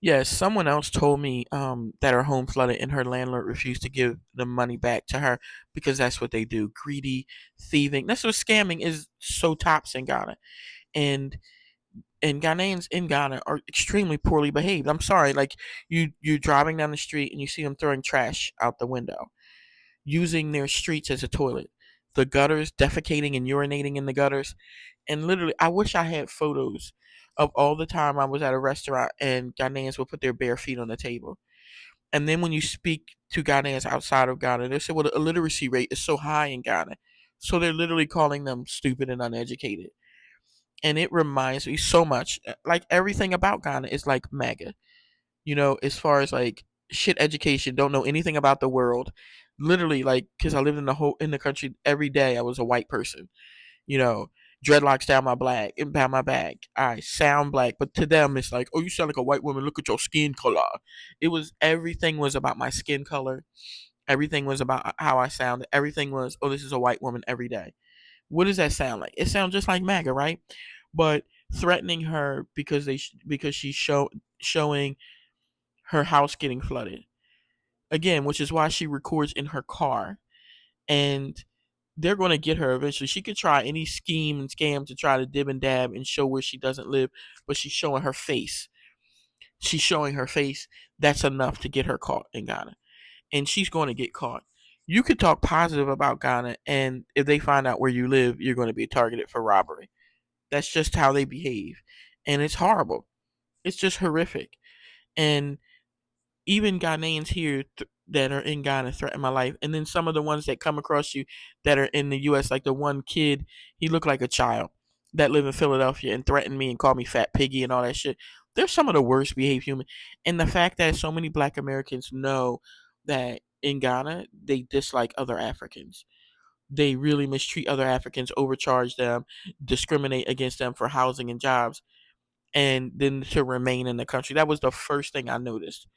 Yes, someone else told me that her home flooded and her landlord refused to give the money back to her because that's what they do. Greedy, thieving. That's what scamming is so tops in Ghana. And Ghanaians in Ghana are extremely poorly behaved. I'm sorry, like you're driving down the street and you see them throwing trash out the window, using their streets as a toilet. The gutters, defecating and urinating in the gutters. And literally, I wish I had photos of all the time I was at a restaurant and Ghanaians would put their bare feet on the table. And then when you speak to Ghanaians outside of Ghana, they say, well, the illiteracy rate is so high in Ghana. So they're literally calling them stupid and uneducated. And it reminds me so much, like everything about Ghana is like MAGA. As far as like shit education, don't know anything about the world. Literally, like, because I lived in the country every day, I was a white person. You know, dreadlocks down my back. I sound black, but to them it's like, oh, you sound like a white woman. Look at your skin color. Everything was about my skin color. Everything was about how I sounded. Everything was, oh, this is a white woman every day. What does that sound like? It sounds just like MAGA, right? But threatening her because she's showing her house getting flooded again, which is why she records in her car, and they're going to get her eventually. She could try any scheme and scam to try to dib and dab and show where she doesn't live, but she's showing her face. She's showing her face. That's enough to get her caught in Ghana, and she's going to get caught. You could talk positive about Ghana, and if they find out where you live, you're going to be targeted for robbery. That's just how they behave, and it's horrible. It's just horrific. And even Ghanaians here that are in Ghana threaten my life, and then some of the ones that come across you that are in the U.S. Like the one kid, he looked like a child that lived in Philadelphia and threatened me and called me fat piggy and all that shit. They're some of the worst behaved human, and the fact that so many Black Americans know that in Ghana they dislike other Africans. They really mistreat other Africans, overcharge them, discriminate against them for housing and jobs, and then to remain in the country. That was the first thing I noticed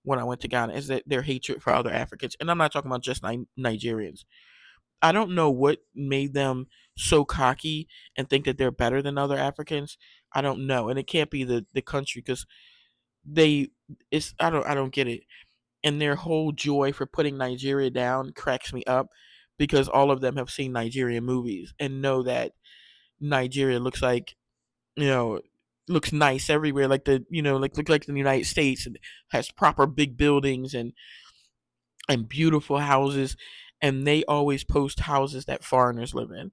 when I went to Ghana is that their hatred for other Africans, and I'm not talking about just Nigerians. I don't know what made them so cocky and think that they're better than other Africans. I don't know, and it can't be the country because they it's I don't get it. And their whole joy for putting Nigeria down cracks me up because all of them have seen Nigerian movies and know that Nigeria looks like you know looks nice everywhere like like look like the United States and has proper big buildings and beautiful houses, and they always post houses that foreigners live in.